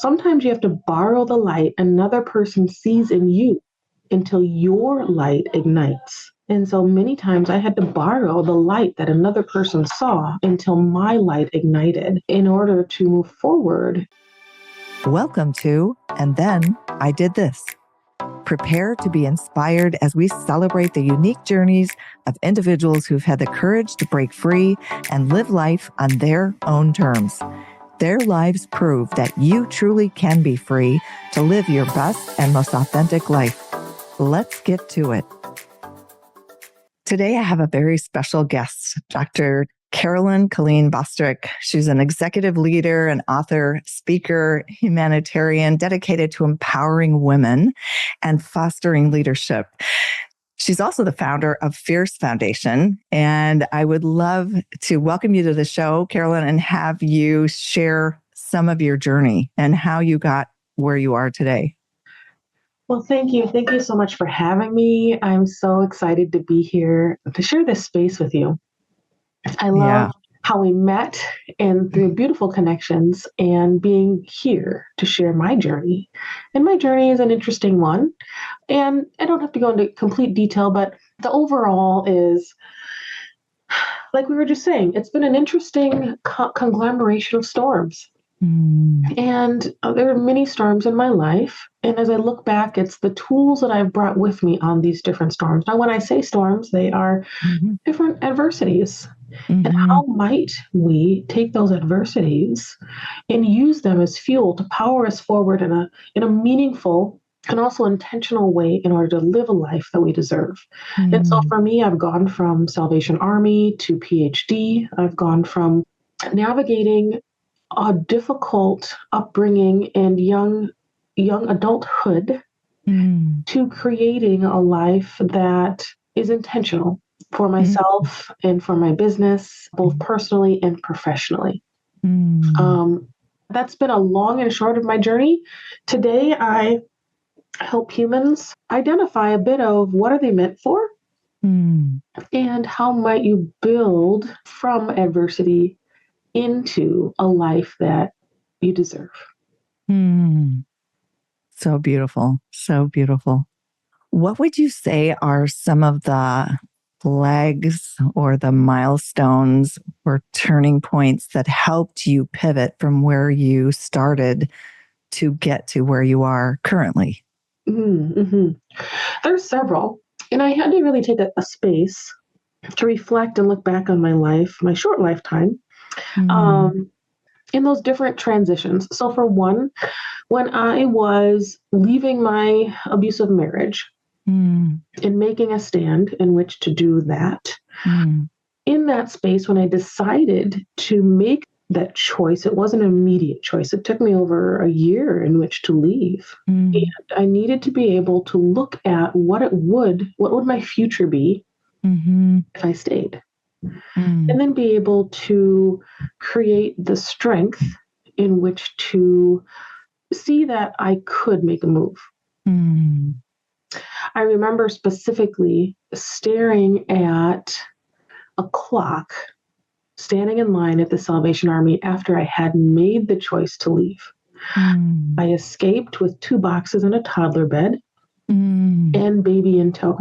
sometimes you have to borrow the light another person sees in you until your light ignites. And so many times I had to borrow the light that another person saw until my light ignited in order to move forward. Welcome to And Then I Did This. Prepare to be inspired as we celebrate the unique journeys of individuals who've had the courage to break free and live life on their own terms. Their lives prove that you truly can be free to live your best and most authentic life. Let's get to it. Today, I have a very special guest, Dr. Carolyn Colleen B. She's an executive leader, an author, speaker, humanitarian, dedicated to empowering women and fostering leadership. She's also the founder of Fierce Foundation. And I would love to welcome you to the show, Carolyn, and have you share some of your journey and how you got where you are today. Well, thank you. Thank you so much for having me. I'm so excited to be here to share this space with you. I love how we met and through beautiful connections and being here to share my journey. And my journey is an interesting one. And I don't have to go into complete detail, but the overall is, like we were just saying, it's been an interesting conglomeration of storms. And there are many storms in my life. And as I look back, it's the tools that I've brought with me on these different storms. Now, when I say storms, they are different adversities. And how might we take those adversities and use them as fuel to power us forward in a meaningful and also intentional way in order to live a life that we deserve? And so for me, I've gone from Salvation Army to PhD. I've gone from navigating a difficult upbringing and young adulthood to creating a life that is intentional for myself and for my business, both personally and professionally. That's been a long and short of my journey. Today, I help humans identify a bit of what are they meant for and how might you build from adversity into a life that you deserve. So beautiful. So beautiful. What would you say are some of the flags or the milestones or turning points that helped you pivot from where you started to get to where you are currently? There's several. And I had to really take a space to reflect and look back on my life, my short lifetime, in those different transitions. So for one, when I was leaving my abusive marriage and making a stand in which to do that, in that space, when I decided to make that choice, it wasn't an immediate choice. It took me over a year in which to leave. And I needed to be able to look at what would my future be if I stayed. And then be able to create the strength in which to see that I could make a move. I remember specifically staring at a clock, standing in line at the Salvation Army after I had made the choice to leave. I escaped with 2 boxes and a toddler bed and baby in tow.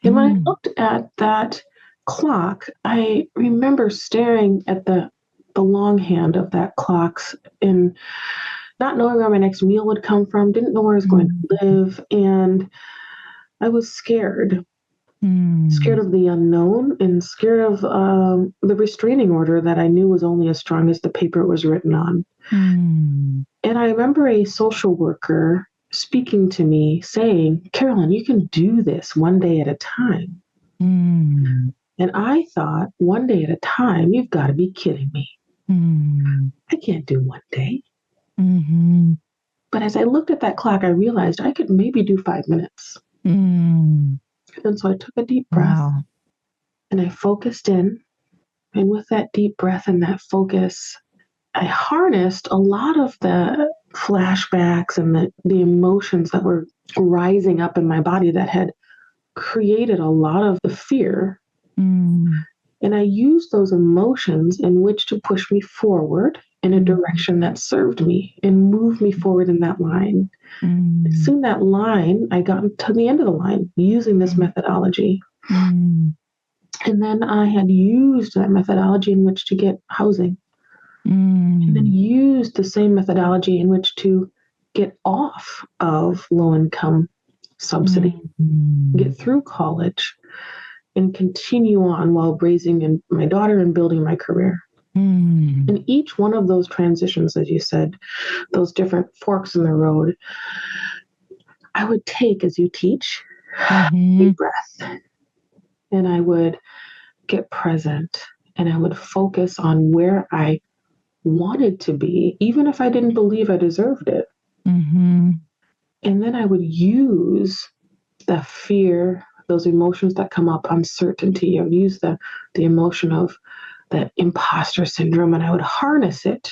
And when I looked at that clock, I remember staring at the long hand of that clock and not knowing where my next meal would come from, didn't know where I was going to live. And I was scared of the unknown and scared of the restraining order that I knew was only as strong as the paper it was written on. And I remember a social worker speaking to me saying, "Carolyn, you can do this one day at a time." And I thought, one day at a time, you've got to be kidding me. I can't do one day. But as I looked at that clock, I realized I could maybe do 5 minutes. And so I took a deep breath and I focused in. And with that deep breath and that focus, I harnessed a lot of the flashbacks and the emotions that were rising up in my body that had created a lot of the fear. And I used those emotions in which to push me forward in a direction that served me and moved me forward in that line. Soon that line, I got to the end of the line using this methodology. And then I had used that methodology in which to get housing. And then used the same methodology in which to get off of low-income subsidy, get through college, and continue on while raising my daughter and building my career. And each one of those transitions, as you said, those different forks in the road, I would take as you teach, a breath, and I would get present, and I would focus on where I wanted to be, even if I didn't believe I deserved it. And then I would use the fear, those emotions that come up, uncertainty. I would use the emotion of that imposter syndrome, and I would harness it.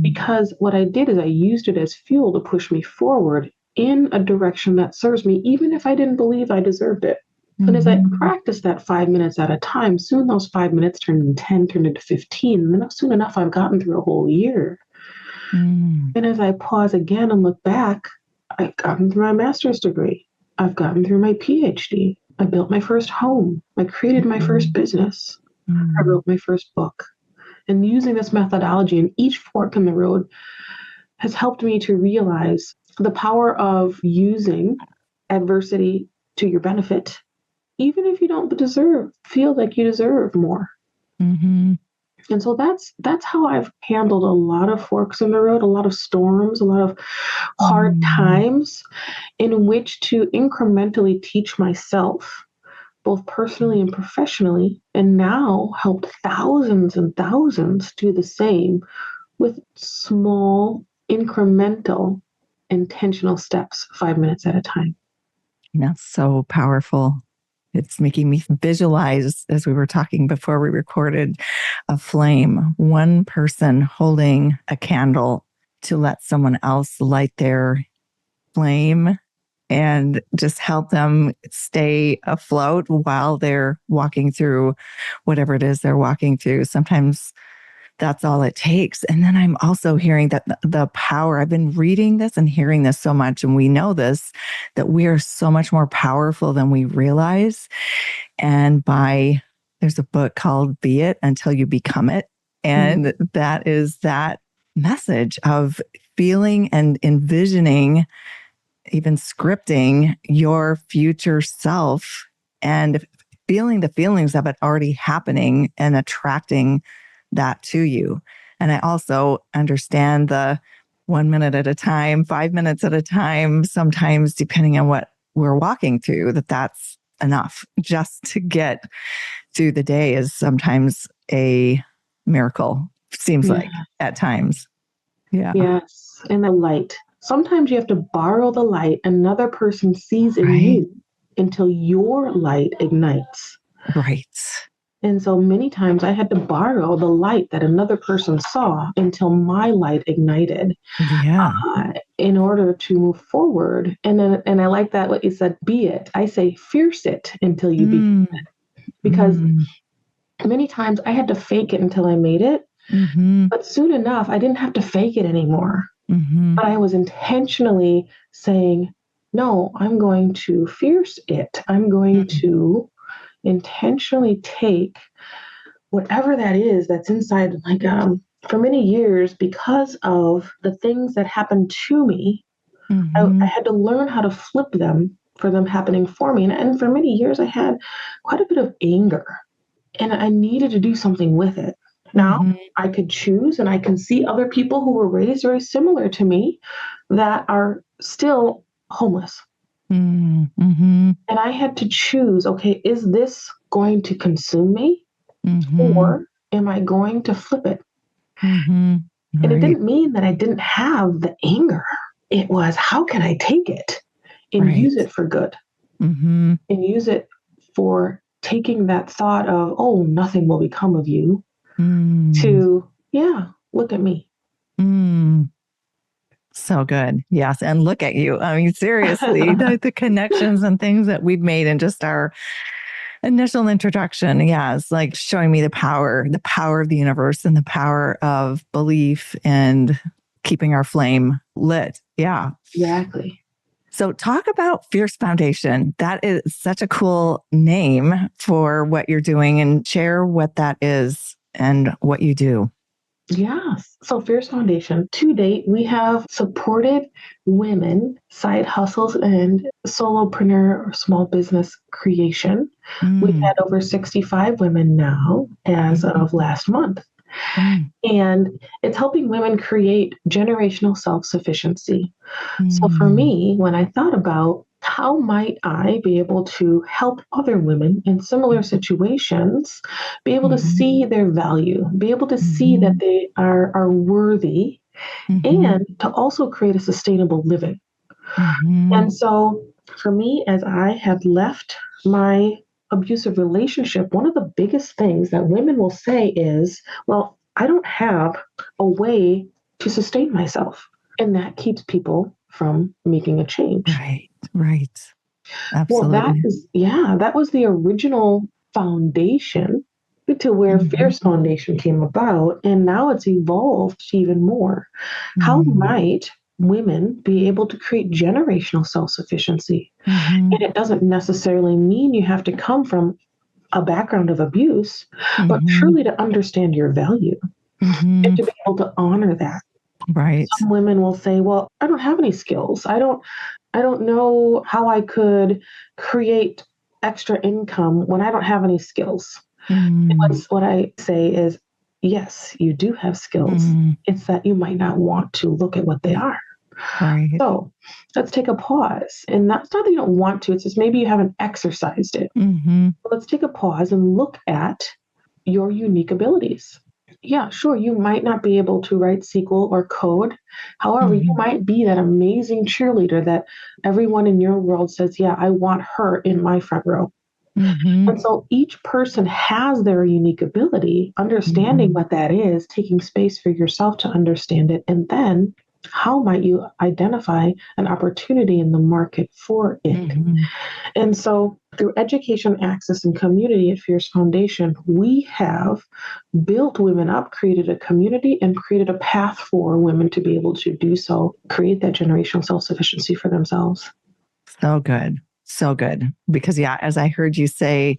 Because what I did is I used it as fuel to push me forward in a direction that serves me, even if I didn't believe I deserved it. And as I practiced that 5 minutes at a time, soon those 5 minutes turned into 10, turned into 15. And then soon enough, I've gotten through a whole year. And as I pause again and look back, I've gotten through my master's degree. I've gotten through my PhD. I built my first home. I created my first business. I wrote my first book. And using this methodology in each fork in the road has helped me to realize the power of using adversity to your benefit, even if you don't feel like you deserve more. And so that's how I've handled a lot of forks in the road, a lot of storms, a lot of hard times in which to incrementally teach myself, both personally and professionally, and now help thousands and thousands do the same with small, incremental, intentional steps, 5 minutes at a time. That's so powerful. It's making me visualize, as we were talking before we recorded, a flame, one person holding a candle to let someone else light their flame and just help them stay afloat while they're walking through whatever it is they're walking through. Sometimes that's all it takes. And then I'm also hearing that the power, I've been reading this and hearing this so much, and we know this, that we are so much more powerful than we realize. And there's a book called Be It Until You Become It. And that is that message of feeling and envisioning, even scripting your future self and feeling the feelings of it already happening and attracting that to you. And I also understand the 1 minute at a time, 5 minutes at a time, sometimes depending on what we're walking through, that's enough just to get through the day is sometimes a miracle, seems like at times. Yeah. Yes. And the light. Sometimes you have to borrow the light another person sees in you until your light ignites. Right. And so many times I had to borrow the light that another person saw until my light ignited. Yeah. In order to move forward. And I like that what you said, be it. I say fierce it until you become it. Because many times I had to fake it until I made it. But soon enough, I didn't have to fake it anymore. But I was intentionally saying, no, I'm going to fierce it. I'm going to intentionally take whatever that is that's inside. Like for many years, because of the things that happened to me, I had to learn how to flip them for them happening for me. And for many years, I had quite a bit of anger, and I needed to do something with it. Now I could choose, and I can see other people who were raised very similar to me that are still homeless. And I had to choose, okay, is this going to consume me? Or am I going to flip it? And it didn't mean that I didn't have the anger. It was, how can I take it and use it for good? And use it for taking that thought of, oh, nothing will become of you, to, look at me. So good. Yes. And look at you. I mean, seriously, the connections and things that we've made in just our initial introduction. Yeah. It's like showing me the power of the universe and the power of belief and keeping our flame lit. Yeah. Exactly. So talk about Fierce Foundation. That is such a cool name for what you're doing, and share what that is and what you do. Yes. So Fierce Foundation, to date, we have supported women, side hustles, and solopreneur or small business creation. We've had over 65 women now as of last month. And it's helping women create generational self-sufficiency. So for me, when I thought about how might I be able to help other women in similar situations be able to see their value, be able to see that they are worthy, and to also create a sustainable living. And so for me, as I have left my abusive relationship, one of the biggest things that women will say is, well, I don't have a way to sustain myself. And that keeps people from making a change. Right. Well, Absolutely. that was the original foundation to where Fierce Foundation came about. And now it's evolved even more. How might women be able to create generational self-sufficiency? And it doesn't necessarily mean you have to come from a background of abuse, but truly to understand your value and to be able to honor that. Right. Some women will say, well, I don't have any skills. I don't know how I could create extra income when I don't have any skills. What I say is, yes, you do have skills. It's that you might not want to look at what they are. Right. So let's take a pause. And that's not that you don't want to, it's just maybe you haven't exercised it. Let's take a pause and look at your unique abilities. Yeah, sure, you might not be able to write SQL or code. However, you might be that amazing cheerleader that everyone in your world says, yeah, I want her in my front row. And so each person has their unique ability, understanding what that is, taking space for yourself to understand it, and then how might you identify an opportunity in the market for it? And so through education, access, and community at Fierce Foundation, we have built women up, created a community, and created a path for women to be able to do so, create that generational self-sufficiency for themselves. So good. So good. Because yeah, as I heard you say,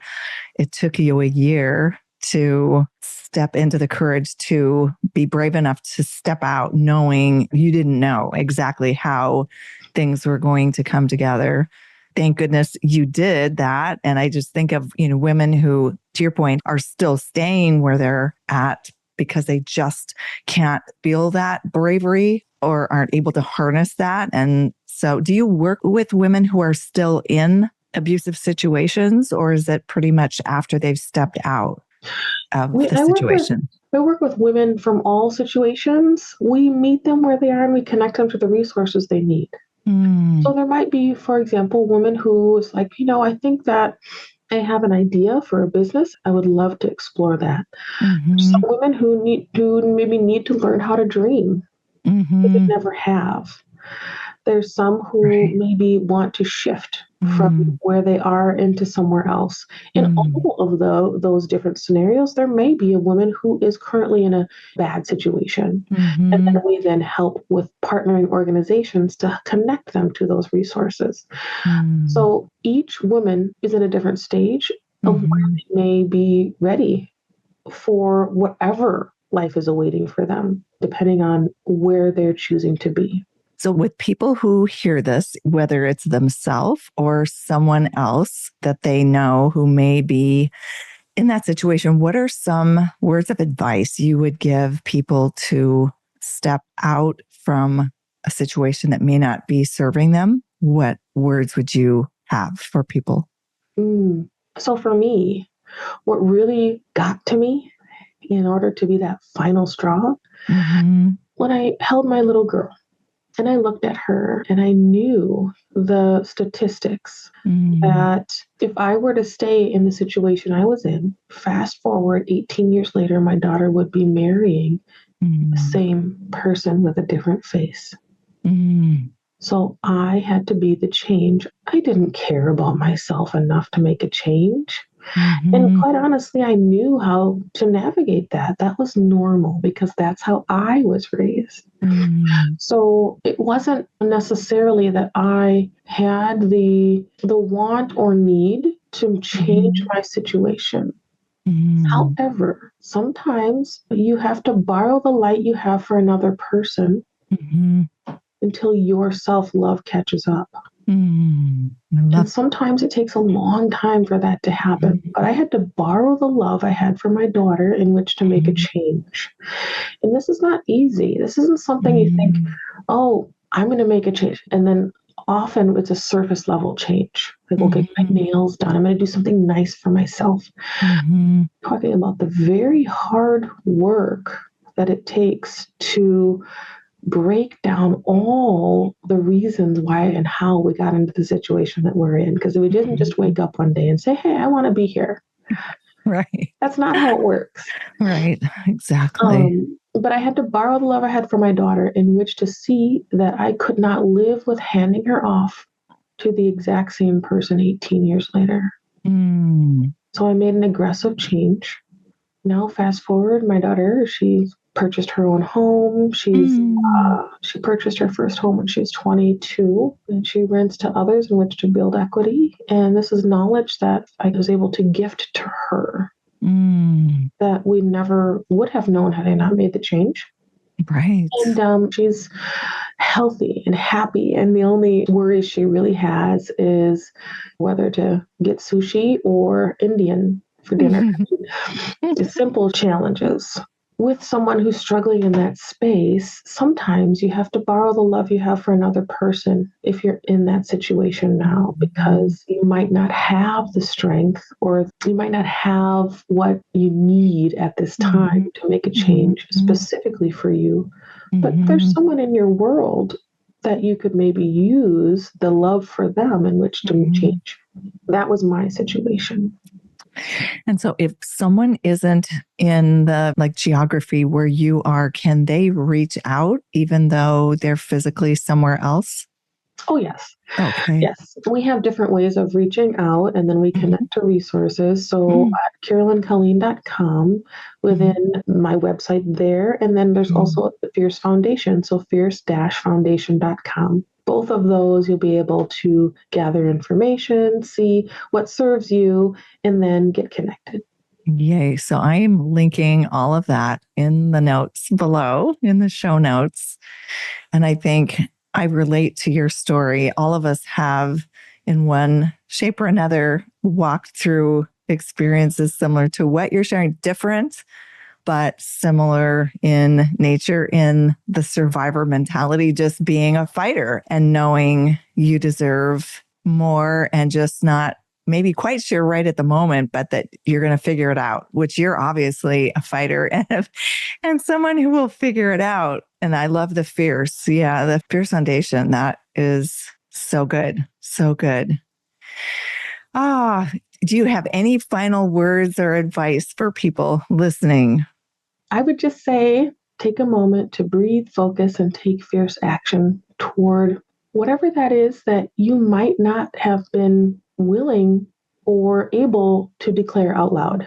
it took you a year to step into the courage to be brave enough to step out, knowing you didn't know exactly how things were going to come together. Thank goodness you did that. And I just think of, women who, to your point, are still staying where they're at because they just can't feel that bravery or aren't able to harness that. And so do you work with women who are still in abusive situations, or is it pretty much after they've stepped out of the situation? I work with women from all situations. We meet them where they are and we connect them to the resources they need. So there might be, for example, a woman who is like, I think that I have an idea for a business. I would love to explore that. Some women who maybe need to learn how to dream. They never have. There's some who maybe want to shift from where they are into somewhere else. In all of those different scenarios, there may be a woman who is currently in a bad situation. And then we then help with partnering organizations to connect them to those resources. So each woman is in a different stage of where they may be ready for whatever life is awaiting for them, depending on where they're choosing to be. So with people who hear this, whether it's themselves or someone else that they know who may be in that situation, what are some words of advice you would give people to step out from a situation that may not be serving them? What words would you have for people? So for me, what really got to me in order to be that final straw, when I held my little girl, and I looked at her and I knew the statistics that if I were to stay in the situation I was in, fast forward 18 years later, my daughter would be marrying the same person with a different face. So I had to be the change. I didn't care about myself enough to make a change. And quite honestly, I knew how to navigate that. That was normal because that's how I was raised. So it wasn't necessarily that I had the want or need to change my situation. However, sometimes you have to borrow the light you have for another person until your self-love catches up. And sometimes it takes a long time for that to happen. But I had to borrow the love I had for my daughter in which to make a change. And this is not easy. This isn't something you think, oh, I'm going to make a change. And then often it's a surface level change. Like, okay, get my nails done. I'm going to do something nice for myself. Talking about the very hard work that it takes to break down all the reasons why and how we got into the situation that we're in. Because we didn't just wake up one day and say, hey, I want to be here. Right. That's not how it works. Right. Exactly. But I had to borrow the love I had for my daughter in which to see that I could not live with handing her off to the exact same person 18 years later. So I made an aggressive change. Now, fast forward, my daughter, she's purchased her own home. She purchased her first home when she was 22, and she rents to others in which to build equity. And this is knowledge that I was able to gift to her that we never would have known had I not made the change. Right. And she's healthy and happy. And the only worry she really has is whether to get sushi or Indian for dinner. Simple challenges. With someone who's struggling in that space, sometimes you have to borrow the love you have for another person if you're in that situation now, because you might not have the strength or you might not have what you need at this time to make a change specifically for you. But there's someone in your world that you could maybe use the love for them in which to change. That was my situation. And so if someone isn't in the geography where you are, can they reach out even though they're physically somewhere else? Oh, yes. Okay. Yes. We have different ways of reaching out, and then we connect to resources. So at CarolynColleen.com within my website there. And then there's also the Fierce Foundation. So fierce-foundation.com. Both of those, you'll be able to gather information, see what serves you, and then get connected. Yay. So I am linking all of that in the notes below, in the show notes. And I think I relate to your story. All of us have, in one shape or another, walked through experiences similar to what you're sharing, different, but similar in nature, in the survivor mentality, just being a fighter and knowing you deserve more and just not maybe quite sure right at the moment, but that you're going to figure it out, which you're obviously a fighter and someone who will figure it out. And I love the Fierce. Yeah, the Fierce Foundation. That is so good. So good. Do you have any final words or advice for people listening? I would just say, take a moment to breathe, focus, and take fierce action toward whatever that is that you might not have been willing or able to declare out loud.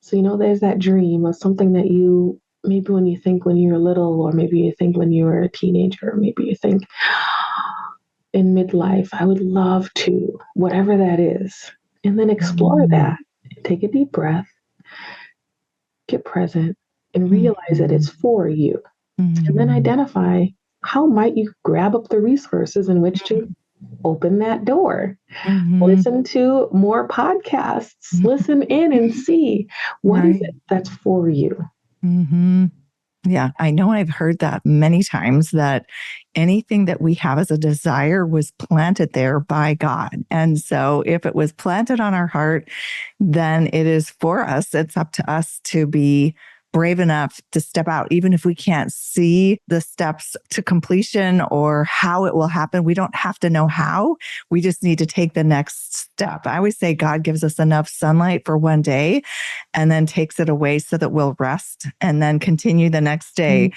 So, there's that dream of something that you, maybe when you think when you were little, or maybe you think when you were a teenager, or maybe you think in midlife, I would love to, whatever that is. And then explore that. Take a deep breath, get present, and realize that it's for you. And then identify how might you grab up the resources in which to open that door. Listen to more podcasts, listen in and see what is it that's for you. Yeah, I know I've heard that many times, that anything that we have as a desire was planted there by God. And so if it was planted on our heart, then it is for us. It's up to us to be brave enough to step out, even if we can't see the steps to completion or how it will happen. We don't have to know how. We just need to take the next step. I always say God gives us enough sunlight for one day and then takes it away so that we'll rest and then continue the next day,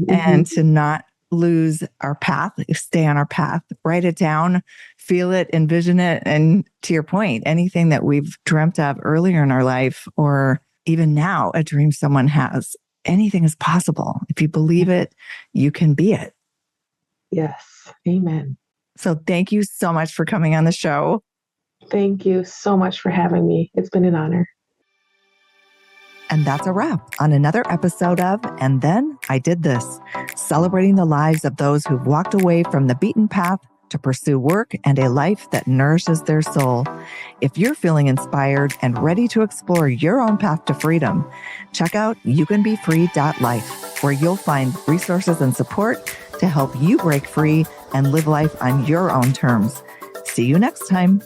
and to not lose our path, stay on our path, write it down, feel it, envision it. And to your point, anything that we've dreamt of earlier in our life, or even now, a dream someone has, anything is possible. If you believe it, you can be it. Yes. Amen. So thank you so much for coming on the show. Thank you so much for having me. It's been an honor. And that's a wrap on another episode of And Then I Did This, celebrating the lives of those who've walked away from the beaten path to pursue work and a life that nourishes their soul. If you're feeling inspired and ready to explore your own path to freedom, check out youcanbefree.life, where you'll find resources and support to help you break free and live life on your own terms. See you next time.